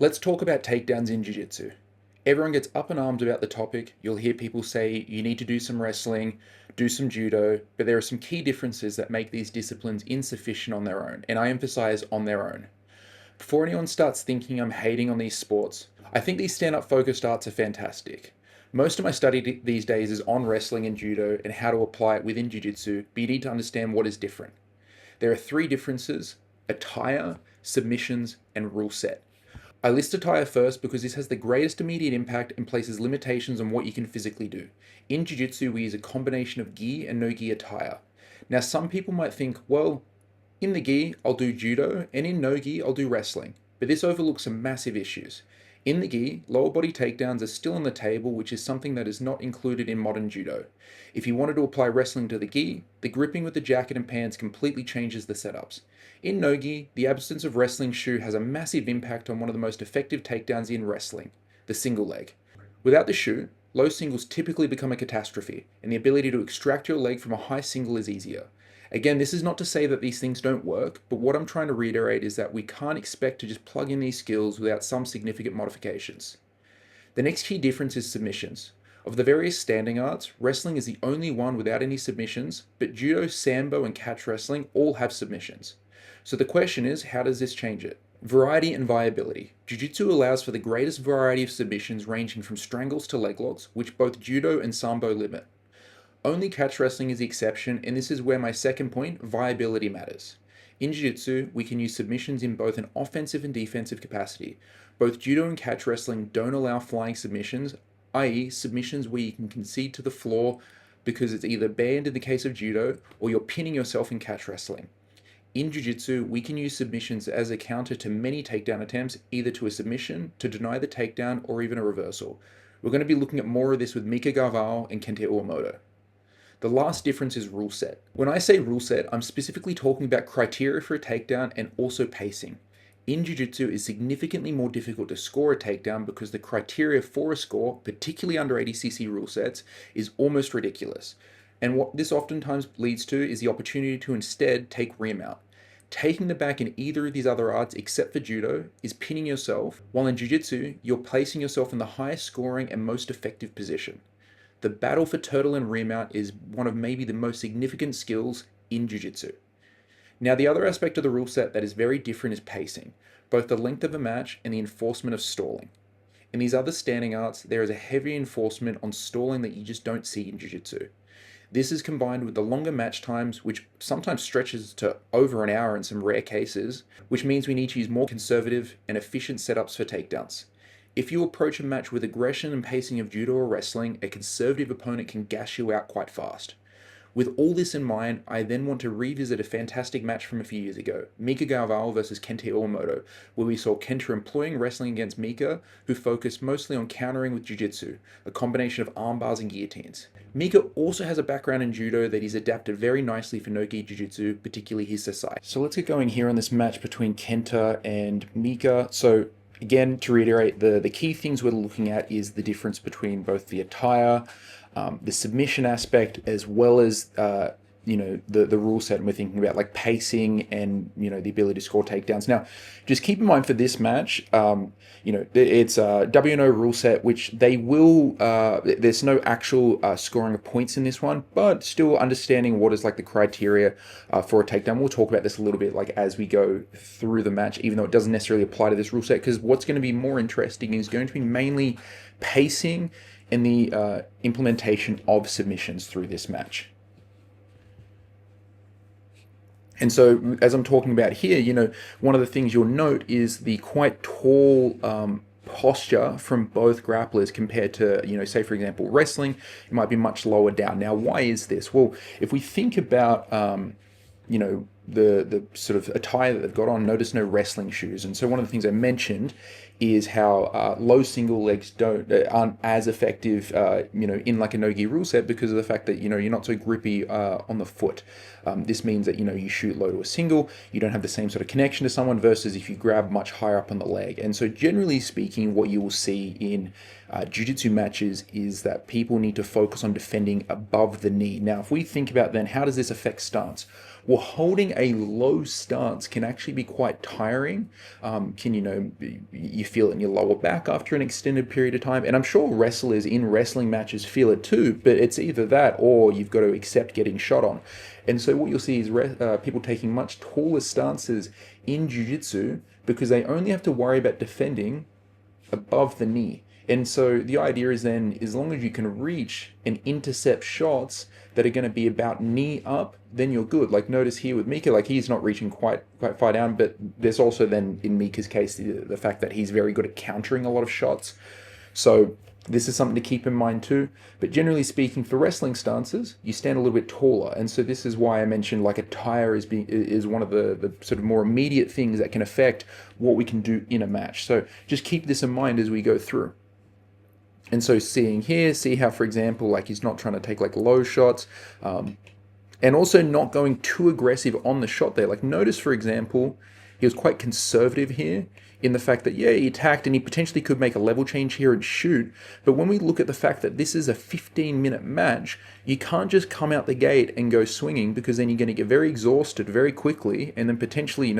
Let's talk about takedowns in jiu-jitsu. Everyone gets up in arms about the topic. You'll hear people say you need to do some wrestling, do some judo, but there are some key differences that make these disciplines insufficient on their own, and I emphasize on their own. Before anyone starts thinking I'm hating on these sports, I think these stand-up focused arts are fantastic. Most of my study these days is on wrestling and judo and how to apply it within jiu-jitsu, but you need to understand what is different. There are three differences: attire, submissions, and rule set. I list attire first because this has the greatest immediate impact and places limitations on what you can physically do. In Jiu-Jitsu, we use a combination of gi and no gi attire. Now, some people might think, well, in the gi, I'll do judo, and in no gi, I'll do wrestling. But this overlooks some massive issues. In the gi, lower body takedowns are still on the table, which is something that is not included in modern judo. If you wanted to apply wrestling to the gi, the gripping with the jacket and pants completely changes the setups. In no-gi, the absence of wrestling shoe has a massive impact on one of the most effective takedowns in wrestling, the single leg. Without the shoe, low singles typically become a catastrophe, and the ability to extract your leg from a high single is easier. Again, this is not to say that these things don't work, but what I'm trying to reiterate is that we can't expect to just plug in these skills without some significant modifications. The next key difference is submissions. Of the various standing arts, wrestling is the only one without any submissions, but judo, sambo, and catch wrestling all have submissions. So the question is, how does this change it? Variety and viability. Jiu-jitsu allows for the greatest variety of submissions ranging from strangles to leg locks, which both judo and sambo limit. Only catch wrestling is the exception, and this is where my second point, viability, matters. In Jiu-Jitsu, we can use submissions in both an offensive and defensive capacity. Both judo and catch wrestling don't allow flying submissions, i.e. submissions where you can concede to the floor because it's either banned in the case of judo or you're pinning yourself in catch wrestling. In Jiu-Jitsu, we can use submissions as a counter to many takedown attempts, either to a submission, to deny the takedown, or even a reversal. We're going to be looking at more of this with Mika Garvao and Kente Uemoto. The last difference is rule set. When I say rule set, I'm specifically talking about criteria for a takedown and also pacing. In Jiu-Jitsu, it's significantly more difficult to score a takedown because the criteria for a score, particularly under ADCC rule sets, is almost ridiculous. And what this oftentimes leads to is the opportunity to instead take remount. Taking the back in either of these other arts, except for judo, is pinning yourself, while in jiu-jitsu, you're placing yourself in the highest scoring and most effective position. The battle for turtle and remount is one of maybe the most significant skills in jiu-jitsu. Now, the other aspect of the rule set that is very different is pacing, both the length of a match and the enforcement of stalling. In these other standing arts, there is a heavy enforcement on stalling that you just don't see in jiu-jitsu. This is combined with the longer match times, which sometimes stretches to over an hour in some rare cases, which means we need to use more conservative and efficient setups for takedowns. If you approach a match with aggression and pacing of judo or wrestling, a conservative opponent can gash you out quite fast. With all this in mind, I then want to revisit a fantastic match from a few years ago, Mika Garvao versus Kente Uemoto, where we saw Kenta employing wrestling against Mika, who focused mostly on countering with jiu-jitsu, a combination of arm bars and guillotines. Mika also has a background in judo that he's adapted very nicely for no-gi jiu-jitsu, particularly his sasai. So let's get going here on this match between Kenta and Mika. So again, to reiterate, the key things we're looking at is the difference between both the attire, the submission aspect, as well as the rule set, and we're thinking about like pacing and the ability to score takedowns. Now, just keep in mind for this match, it's a WNO rule set, which they will. There's no actual scoring of points in this one, but still understanding what is like the criteria for a takedown. We'll talk about this a little bit like as we go through the match, even though it doesn't necessarily apply to this rule set, because what's going to be more interesting is going to be mainly pacing and the implementation of submissions through this match. And so, as I'm talking about here, one of the things you'll note is the quite tall posture from both grapplers compared to, say, for example, wrestling, it might be much lower down. Now, why is this? Well, if we think about, the sort of attire that they've got on, notice no wrestling shoes. And so one of the things I mentioned is how low single legs aren't as effective, in like a no-gi rule set because of the fact that, you're not so grippy on the foot. This means that, you shoot low to a single, you don't have the same sort of connection to someone versus if you grab much higher up on the leg. And so generally speaking, what you will see in jiu-jitsu matches is that people need to focus on defending above the knee. Now, if we think about then, how does this affect stance? Well, holding a low stance can actually be quite tiring. Can you feel it in your lower back after an extended period of time? And I'm sure wrestlers in wrestling matches feel it too, but it's either that or you've got to accept getting shot on. And so what you'll see is people taking much taller stances in jiu-jitsu because they only have to worry about defending above the knee. And so the idea is then, as long as you can reach and intercept shots that are going to be about knee up, then you're good. Like notice here with Mika, like he's not reaching quite far down, but there's also then in Mika's case the fact that he's very good at countering a lot of shots. So this is something to keep in mind too. But generally speaking, for wrestling stances, you stand a little bit taller, and so this is why I mentioned like attire is one of the sort of more immediate things that can affect what we can do in a match. So just keep this in mind as we go through. And so seeing here, see how, for example, like he's not trying to take like low shots, and also not going too aggressive on the shot there. Like notice, for example, he was quite conservative here in the fact that, yeah, he attacked and he potentially could make a level change here and shoot. But when we look at the fact that this is a 15-minute match, you can't just come out the gate and go swinging, because then you're going to get very exhausted very quickly and then potentially,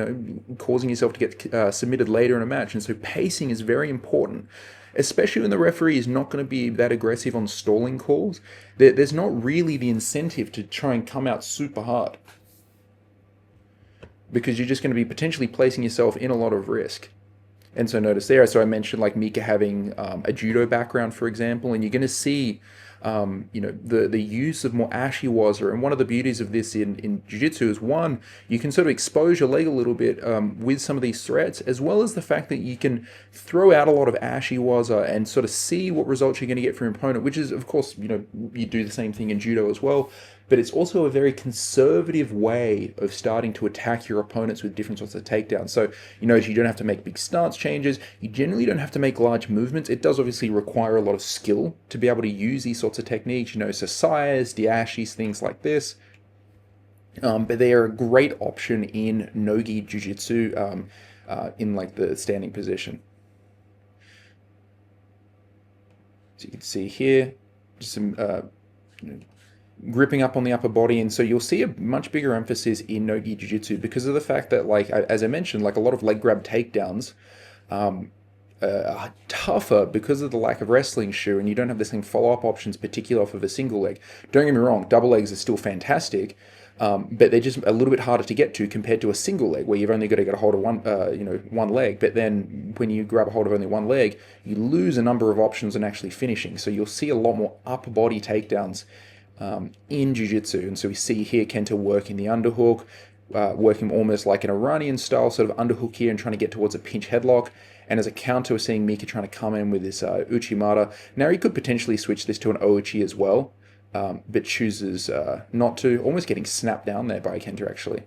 causing yourself to get submitted later in a match. And so pacing is very important, especially when the referee is not going to be that aggressive on stalling calls. There's not really the incentive to try and come out super hard, because you're just going to be potentially placing yourself in a lot of risk. And so notice there, so I mentioned like Mika having a judo background, for example, and you're going to see the use of more ashiwaza. And one of the beauties of this in jiu-jitsu is, one, you can sort of expose your leg a little bit with some of these threats, as well as the fact that you can throw out a lot of ashiwaza and sort of see what results you're going to get from your opponent, which is, of course, you do the same thing in judo as well. But it's also a very conservative way of starting to attack your opponents with different sorts of takedowns. So you don't have to make big stance changes. You generally don't have to make large movements. It does obviously require a lot of skill to be able to use these sorts of techniques, sasayas, diashis, things like this. But they are a great option in nogi jiu-jitsu in like the standing position. So you can see here, just some gripping up on the upper body. And so you'll see a much bigger emphasis in nogi jiu-jitsu because of the fact that, like, as I mentioned, like a lot of leg grab takedowns are tougher because of the lack of wrestling shoe, and you don't have the same follow-up options, particularly off of a single leg. Don't get me wrong, double legs are still fantastic, but they're just a little bit harder to get to compared to a single leg, where you've only got to get a hold of one leg. But then when you grab a hold of only one leg, you lose a number of options on actually finishing. So you'll see a lot more upper body takedowns in jiu-jitsu. And so we see here Kenta working the underhook, working almost like an Iranian style sort of underhook here and trying to get towards a pinch headlock. And as a counter, we're seeing Mika trying to come in with this Uchimata. Now he could potentially switch this to an Ouchi as well, but chooses not to, almost getting snapped down there by Kenta actually.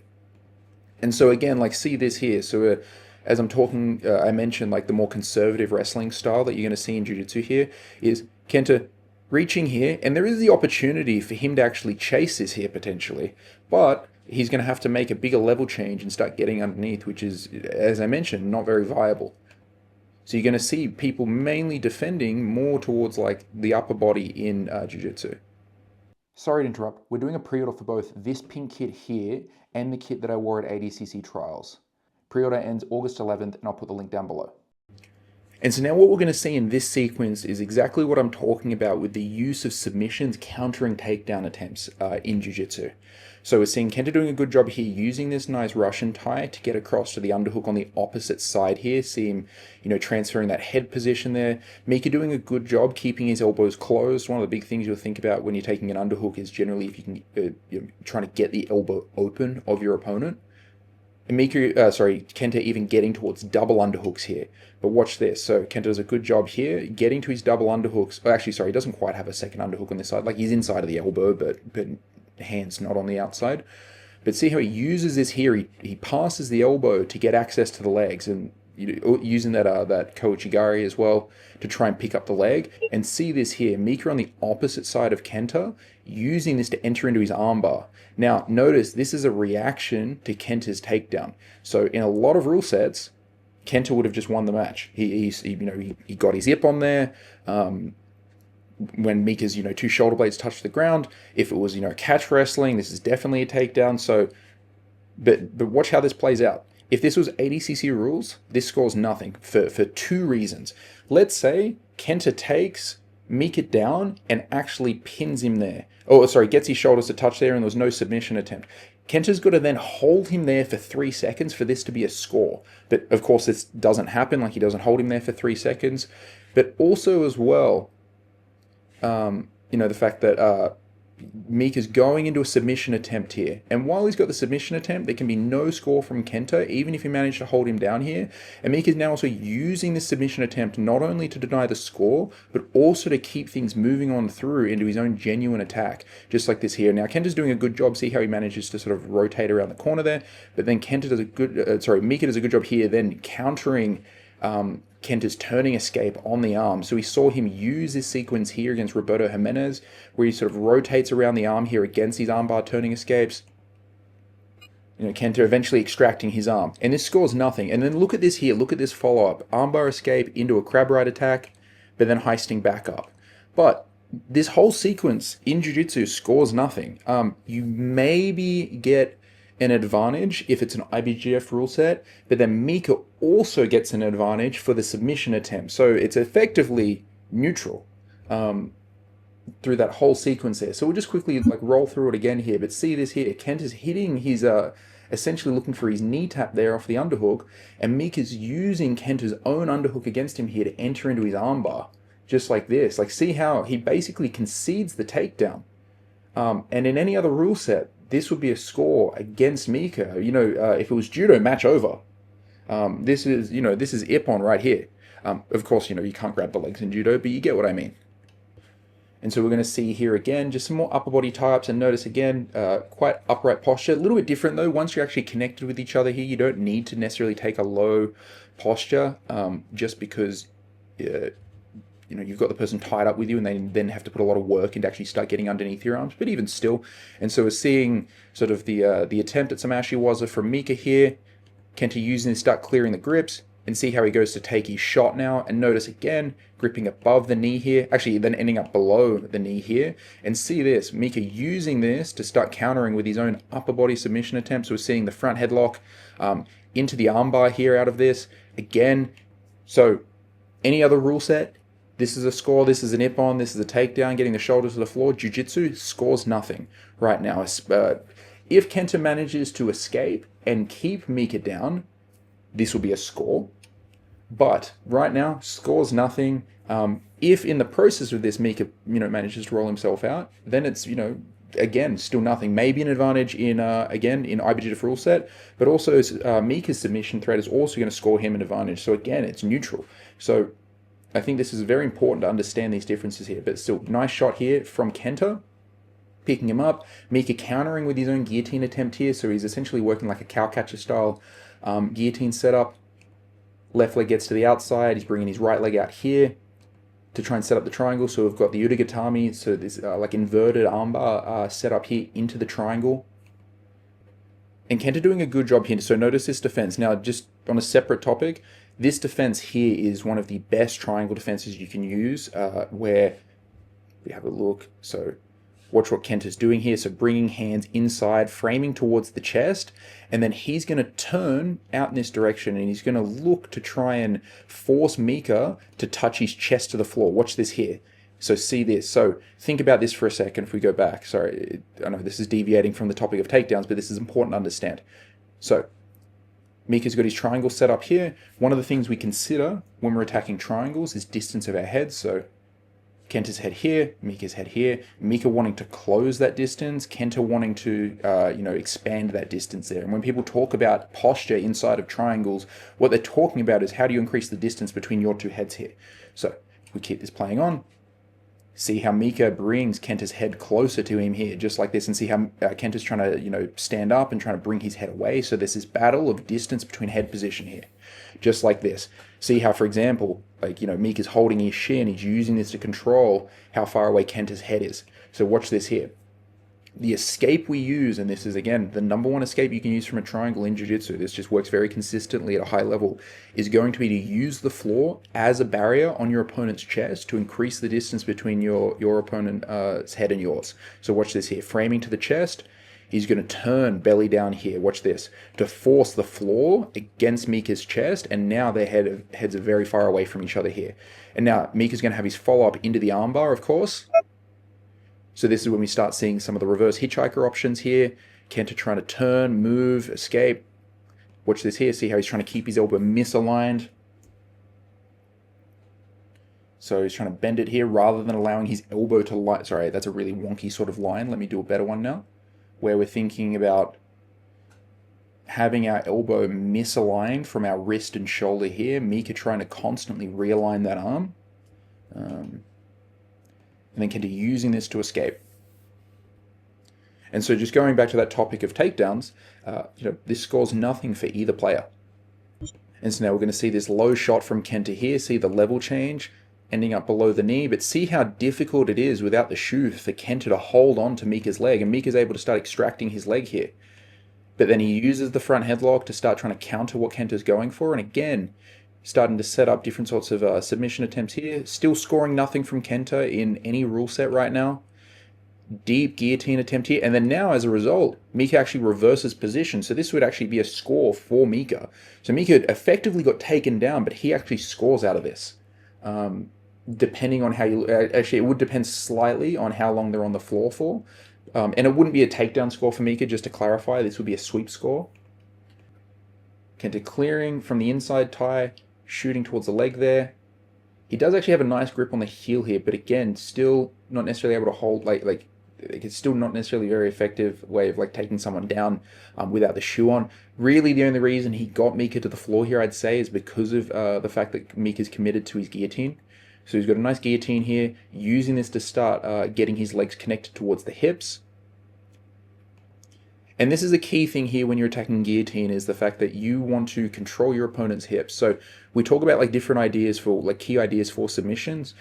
And so again, like see this here. So as I'm talking, I mentioned like the more conservative wrestling style that you're going to see in jiu-jitsu here is Kenta reaching here, and there is the opportunity for him to actually chase this here potentially, but he's going to have to make a bigger level change and start getting underneath, which is, as I mentioned, not very viable. So you're going to see people mainly defending more towards like the upper body in jiu-jitsu. Sorry to interrupt, we're doing a pre-order for both this pink kit here and the kit that I wore at ADCC Trials. Pre-order ends August 11th, and I'll put the link down below. And so now what we're going to see in this sequence is exactly what I'm talking about with the use of submissions countering takedown attempts in jiu-jitsu. So we're seeing Kenta doing a good job here using this nice Russian tie to get across to the underhook on the opposite side here. See him, transferring that head position there. Mika doing a good job keeping his elbows closed. One of the big things you'll think about when you're taking an underhook is generally if you can, you're trying to get the elbow open of your opponent. And Kenta even getting towards double underhooks here. But watch this. So Kenta does a good job here, getting to his double underhooks. Oh, actually, sorry, he doesn't quite have a second underhook on this side. Like he's inside of the elbow, but hands not on the outside. But see how he uses this here. He passes the elbow to get access to the legs, and using that Kouchigari as well to try and pick up the leg. And see this here, Mika on the opposite side of Kenta, using this to enter into his armbar. Now, notice this is a reaction to Kenta's takedown. So in a lot of rule sets, Kenta would have just won the match. He got his hip on there. When Mika's two shoulder blades touch the ground, if it was catch wrestling, this is definitely a takedown. So But watch how this plays out. If this was ADCC rules, this scores nothing for two reasons. Let's say Kenta takes Mika down and actually pins him there. Oh, sorry, gets his shoulders to touch there and there was no submission attempt. Kenta's got to then hold him there for 3 seconds for this to be a score. But of course, this doesn't happen. Like, he doesn't hold him there for 3 seconds. But also, as well, the fact that Mika's going into a submission attempt here. And while he's got the submission attempt, there can be no score from Kenta, even if he managed to hold him down here. And Mika's now also using this submission attempt not only to deny the score, but also to keep things moving on through into his own genuine attack, just like this here. Now, Kenta's doing a good job. See how he manages to sort of rotate around the corner there. But then Mika does a good job here, then countering Kenta's turning escape on the arm. So we saw him use this sequence here against Roberto Jimenez, where he sort of rotates around the arm here against these armbar turning escapes. Kenta eventually extracting his arm. And this scores nothing. And then look at this here. Look at this follow-up. Armbar escape into a crab ride attack, but then heisting back up. But this whole sequence in Jiu-Jitsu scores nothing. You maybe get an advantage if it's an IBGF rule set, but then Mika also gets an advantage for the submission attempt. So it's effectively neutral through that whole sequence there. So we'll just quickly roll through it again here, but see this here. Kenta's hitting his, essentially looking for his knee tap there off the underhook, and Mika's using Kenta's own underhook against him here to enter into his armbar, just like this. See how he basically concedes the takedown. And in any other rule set, this would be a score against Mika. If it was judo, match over. This is Ippon right here. Of course, you can't grab the legs in judo, but you get what I mean. And so we're going to see here again, just some more upper body tie-ups, and notice again, quite upright posture. A little bit different though. Once you're actually connected with each other here, you don't need to necessarily take a low posture, just because you've got the person tied up with you and they then have to put a lot of work into actually start getting underneath your arms, but even still. And so we're seeing sort of the attempt at some Ashiwaza from Mika here. Kenta using this, start clearing the grips, and see how he goes to take his shot now. And notice again, gripping above the knee here, actually then ending up below the knee here. And see this, Mika using this to start countering with his own upper body submission attempts. So we're seeing the front headlock into the armbar here out of this. Again, so any other rule set, this is a score, this is an Ippon, this is a takedown, getting the shoulders to the floor. Jiu-Jitsu scores nothing right now. If Kenta manages to escape and keep Mika down, this will be a score. But right now, scores nothing. If in the process of this, Mika, manages to roll himself out, then it's, again, still nothing. Maybe an advantage in IBGF rule set, but also Mika's submission threat is also going to score him an advantage. So again, it's neutral. So I think this is very important to understand these differences here. But still, nice shot here from Kenta, picking him up. Mika countering with his own guillotine attempt here. So he's essentially working like a cow catcher style guillotine setup. Left leg gets to the outside. He's bringing his right leg out here to try and set up the triangle. So we've got the Udagatami, so this inverted armbar setup here into the triangle. And Kenta doing a good job here. So notice this defense. Now, just on a separate topic, this defense here is one of the best triangle defenses you can use, where we have a look. So watch what Kenta's doing here. So bringing hands inside, framing towards the chest, and then he's going to turn out in this direction, and he's going to look to try and force Mika to touch his chest to the floor. Watch this here. So see this. So think about this for a second if we go back. Sorry, I know this is deviating from the topic of takedowns, but this is important to understand. So Mika's got his triangle set up here. One of the things we consider when we're attacking triangles is distance of our heads. So Kenta's head here, Mika's head here. Mika wanting to close that distance, Kenta wanting to, expand that distance there. And when people talk about posture inside of triangles, what they're talking about is how do you increase the distance between your two heads here. So we keep this playing on. See how Mika brings Kenta's head closer to him here, just like this, and see how Kenta's trying to, stand up and trying to bring his head away. So there's this battle of distance between head position here, just like this. See how, for example, Mika's holding his shin, he's using this to control how far away Kenta's head is. So watch this here. The escape we use, and this is, again, the number one escape you can use from a triangle in Jiu-Jitsu, this just works very consistently at a high level, is going to be to use the floor as a barrier on your opponent's chest to increase the distance between your opponent's head and yours. So watch this here. Framing to the chest, He's going to turn belly down here, watch this, to force the floor against Mika's chest, and now their heads are very far away from each other here. And now Mika's going to have his follow-up into the armbar, of course. So this is when we start seeing some of the reverse hitchhiker options here. Kenta trying to turn, move, escape. Watch this here, see how he's trying to keep his elbow misaligned. So he's trying to bend it here rather than allowing his elbow to line. Sorry, that's a really wonky sort of line. Let me do a better one now, where we're thinking about having our elbow misaligned from our wrist and shoulder here. Mika trying to constantly realign that arm. And then Kenta using this to escape. And so just going back to that topic of takedowns, this scores nothing for either player. And so now we're going to see this low shot from Kenta here, see the level change, ending up below the knee, but see how difficult it is without the shoe for Kenta to hold on to Mika's leg, and Mika's able to start extracting his leg here. But then he uses the front headlock to start trying to counter what Kenta's going for, and again, starting to set up different sorts of submission attempts here. Still scoring nothing from Kenta in any rule set right now. Deep guillotine attempt here, and then now as a result, Mika actually reverses position, so this would actually be a score for Mika. So Mika effectively got taken down, but he actually scores out of this. Depending on how you... Actually, it would depend slightly on how long they're on the floor for. And it wouldn't be a takedown score for Mika, just to clarify. This would be a sweep score. Kenta clearing from the inside tie, shooting towards the leg there. He does actually have a nice grip on the heel here, but again, still not necessarily able to hold... It's still not necessarily a very effective way of taking someone down without the shoe on. Really, the only reason he got Mika to the floor here, I'd say, is because of the fact that Mika's committed to his guillotine. So he's got a nice guillotine here, using this to start getting his legs connected towards the hips. And this is a key thing here when you're attacking guillotine, is the fact that you want to control your opponent's hips. So we talk about different ideas for key ideas for submissions.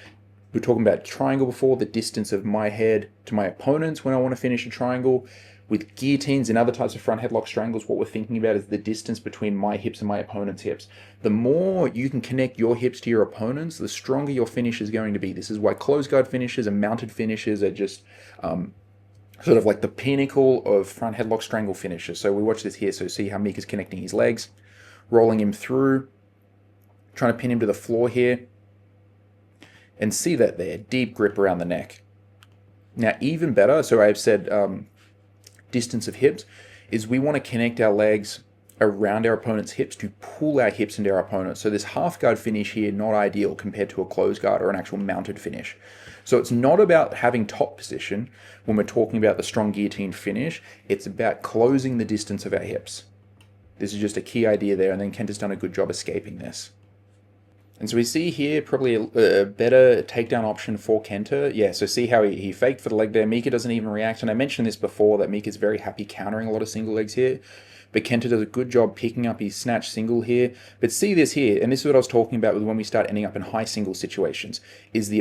We're talking about triangle before, the distance of my head to my opponent's when I want to finish a triangle. With guillotines and other types of front headlock strangles, what we're thinking about is the distance between my hips and my opponent's hips. The more you can connect your hips to your opponent's, the stronger your finish is going to be. This is why closed guard finishes and mounted finishes are just sort of the pinnacle of front headlock strangle finishes. So we watch this here, so see how Mika's connecting his legs, rolling him through, trying to pin him to the floor here. And see that there, deep grip around the neck. Now, even better, so I've said distance of hips, is we want to connect our legs around our opponent's hips to pull our hips into our opponent. So this half guard finish here, not ideal compared to a closed guard or an actual mounted finish. So it's not about having top position when we're talking about the strong guillotine finish. It's about closing the distance of our hips. This is just a key idea there, and then Kenta's done a good job escaping this. And so we see here probably a better takedown option for Kenta. Yeah, so see how he faked for the leg there. Mika doesn't even react. And I mentioned this before, that Mika's very happy countering a lot of single legs here. But Kenta does a good job picking up his snatch single here. But see this here, and this is what I was talking about with when we start ending up in high single situations, is the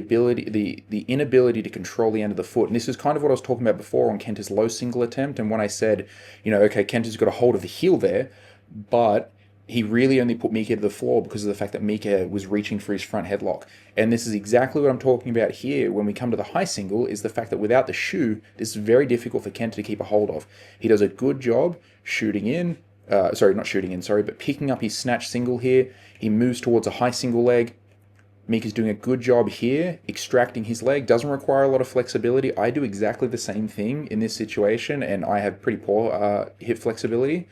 inability to control the end of the foot. And this is kind of what I was talking about before on Kenta's low single attempt. And when I said, okay, Kenta's got a hold of the heel there, but he really only put Mika to the floor because of the fact that Mika was reaching for his front headlock. And this is exactly what I'm talking about here when we come to the high single, is the fact that without the shoe, this is very difficult for Kenta to keep a hold of. He does a good job shooting in, but picking up his snatch single here. He moves towards a high single leg. Mika's doing a good job here, extracting his leg. Doesn't require a lot of flexibility. I do exactly the same thing in this situation, and I have pretty poor hip flexibility.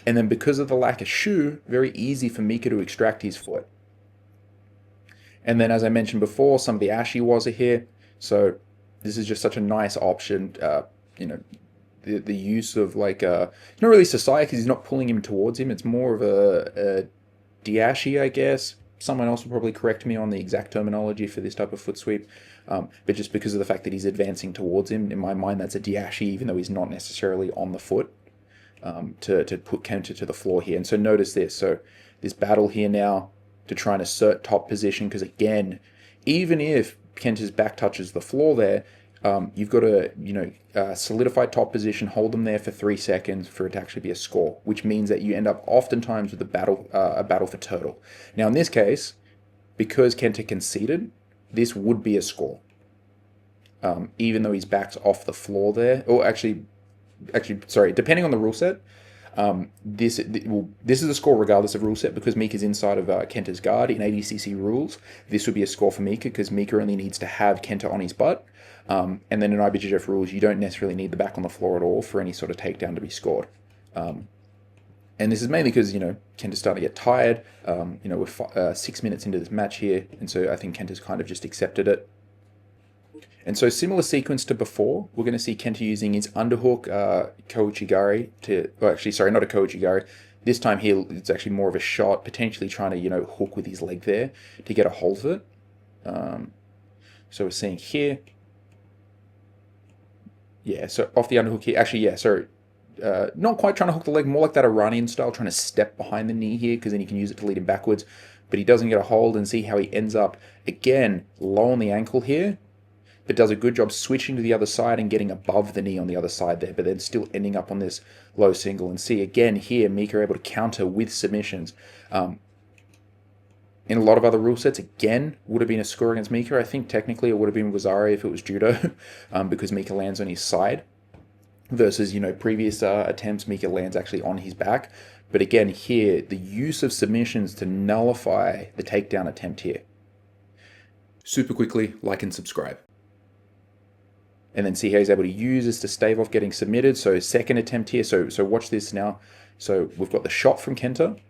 And then because of the lack of shoe, very easy for Mika to extract his foot. And then as I mentioned before, some of the Ashi was here. So this is just such a nice option. The use of not really Sasai, because he's not pulling him towards him. It's more of a Diashi, I guess. Someone else will probably correct me on the exact terminology for this type of foot sweep. But just because of the fact that he's advancing towards him, in my mind, that's a Diashi, even though he's not necessarily on the foot. To put Kenta to the floor here. And so notice this. So this battle here now to try and assert top position, because again, even if Kenta's back touches the floor there, you've got to solidify top position, hold them there for 3 seconds for it to actually be a score, which means that you end up oftentimes with a battle for turtle. Now in this case, because Kenta conceded, this would be a score. Even though his back's off the floor there, or actually actually, sorry, depending on the rule set, this is a score regardless of rule set because Mika's inside of Kenta's guard in ADCC rules. This would be a score for Mika because Mika only needs to have Kenta on his butt. And then in IBJJF rules, you don't necessarily need the back on the floor at all for any sort of takedown to be scored. And this is mainly because, Kenta's starting to get tired. We're 6 minutes into this match here. And so I think Kenta's kind of just accepted it. And so similar sequence to before, we're going to see Kenta using his underhook Kouchigari not a Kouchigari. This time here, it's actually more of a shot, potentially trying to, hook with his leg there to get a hold of it. So we're seeing here. Yeah, so off the underhook here. Actually, yeah, sorry. Not quite trying to hook the leg, more like that Iranian style, trying to step behind the knee here, because then you can use it to lead him backwards. But he doesn't get a hold, and see how he ends up, again, low on the ankle here, but does a good job switching to the other side and getting above the knee on the other side there, but then still ending up on this low single. And see, again, here, Mika able to counter with submissions. In a lot of other rule sets, again, would have been a score against Mika. I think technically it would have been Wazari if it was judo, because Mika lands on his side. Versus, previous attempts, Mika lands actually on his back. But again, here, the use of submissions to nullify the takedown attempt here. Super quickly, like and subscribe. And then see how he's able to use this to stave off getting submitted. So second attempt here. So watch this now. So we've got the shot from Kenta.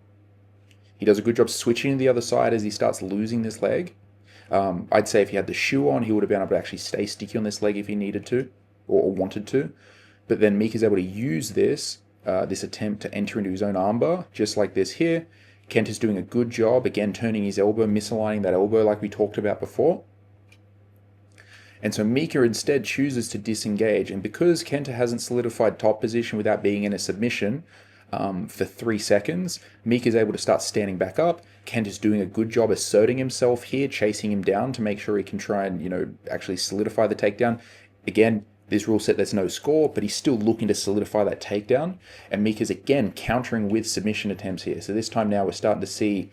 He does a good job switching to the other side as he starts losing this leg. I'd say if he had the shoe on, he would have been able to actually stay sticky on this leg if he needed to or wanted to. But then Mika's able to use this attempt to enter into his own armbar, just like this here. Kenta's doing a good job, again, turning his elbow, misaligning that elbow like we talked about before. And so Mika instead chooses to disengage. And because Kenta hasn't solidified top position without being in a submission for 3 seconds, Mika's able to start standing back up. Kenta's doing a good job asserting himself here, chasing him down to make sure he can try and, actually solidify the takedown. Again, this rule set, there's no score, but he's still looking to solidify that takedown. And Mika's, again, countering with submission attempts here. So this time now we're starting to see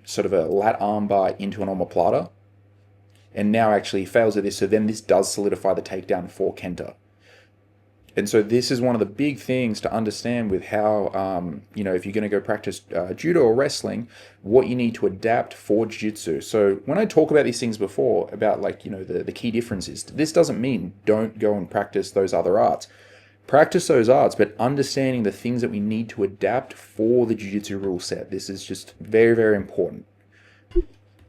sort of a lat armbar into an omoplata. And now actually he fails at this, so then this does solidify the takedown for Kenta. And so this is one of the big things to understand with how, if you're going to go practice judo or wrestling, what you need to adapt for jiu-jitsu. So when I talk about these things before, about the key differences, this doesn't mean don't go and practice those other arts. Practice those arts, but understanding the things that we need to adapt for the jiu-jitsu rule set. This is just very, very important.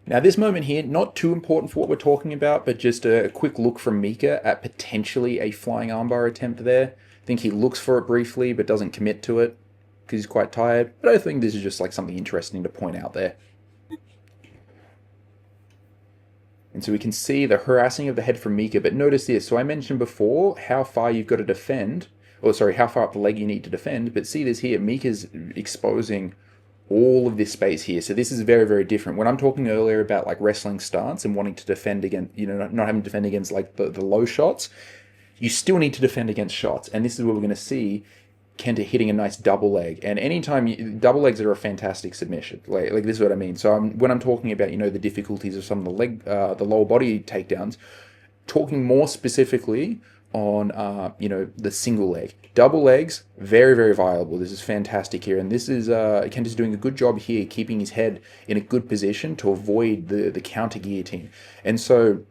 Now this moment here, not too important for what we're talking about, but just a quick look from Mika at potentially a flying armbar attempt there. I think he looks for it briefly, but doesn't commit to it because he's quite tired. But I think this is just like something interesting to point out there. And so we can see the harassing of the head from Mika, but notice this. So I mentioned before how far you've got to defend, how far up the leg you need to defend, but see this here, Mika's exposing all of this space here. So this is very, very different. When I'm talking earlier about like wrestling stance and wanting to defend against, not having to defend against like the low shots, you still need to defend against shots. And this is where we're going to see Kenta hitting a nice double leg. And anytime double legs are a fantastic submission. Like this is what I mean. So when I'm talking about, the difficulties of some of the lower body takedowns, talking more specifically on, the single leg. Double legs, very, very viable. This is fantastic here. And this is, Kenta's doing a good job here, keeping his head in a good position to avoid the counter guillotine. And so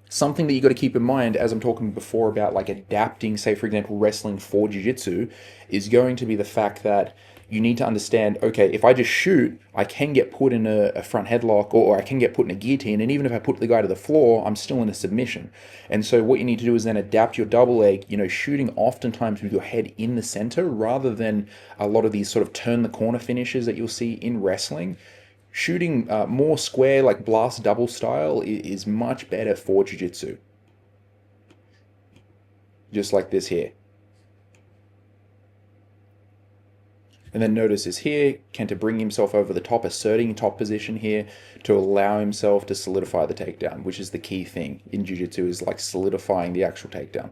something that you got to keep in mind as I'm talking before about like adapting, say, for example, wrestling for jiu-jitsu is going to be the fact that you need to understand, okay, if I just shoot, I can get put in a front headlock or I can get put in a guillotine. And even if I put the guy to the floor, I'm still in a submission. And so what you need to do is then adapt your double leg, shooting oftentimes with your head in the center rather than a lot of these sort of turn the corner finishes that you'll see in wrestling. Shooting more square, like blast double style is much better for jiu-jitsu. Just like this here. And then notice this here, Kenta bringing himself over the top, asserting top position here to allow himself to solidify the takedown, which is the key thing in jiu-jitsu, is like solidifying the actual takedown.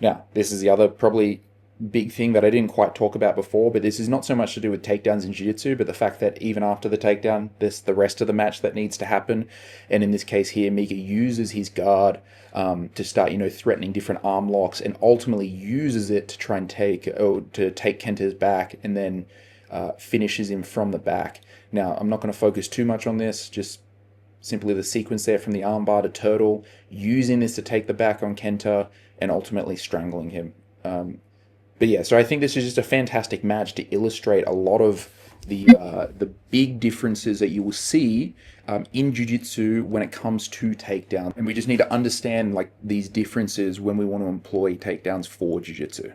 Now, this is the other probably big thing that I didn't quite talk about before, but this is not so much to do with takedowns in jiu-jitsu, but the fact that even after the takedown, there's the rest of the match that needs to happen. And in this case here, Mika uses his guard to start, threatening different arm locks, and ultimately uses it to try and take Kenta's back, and then finishes him from the back. Now, I'm not going to focus too much on this, just simply the sequence there from the armbar to turtle, using this to take the back on Kenta, and ultimately strangling him. But yeah, so I think this is just a fantastic match to illustrate a lot of the big differences that you will see in jiu-jitsu when it comes to takedown. And we just need to understand like these differences when we want to employ takedowns for jiu-jitsu.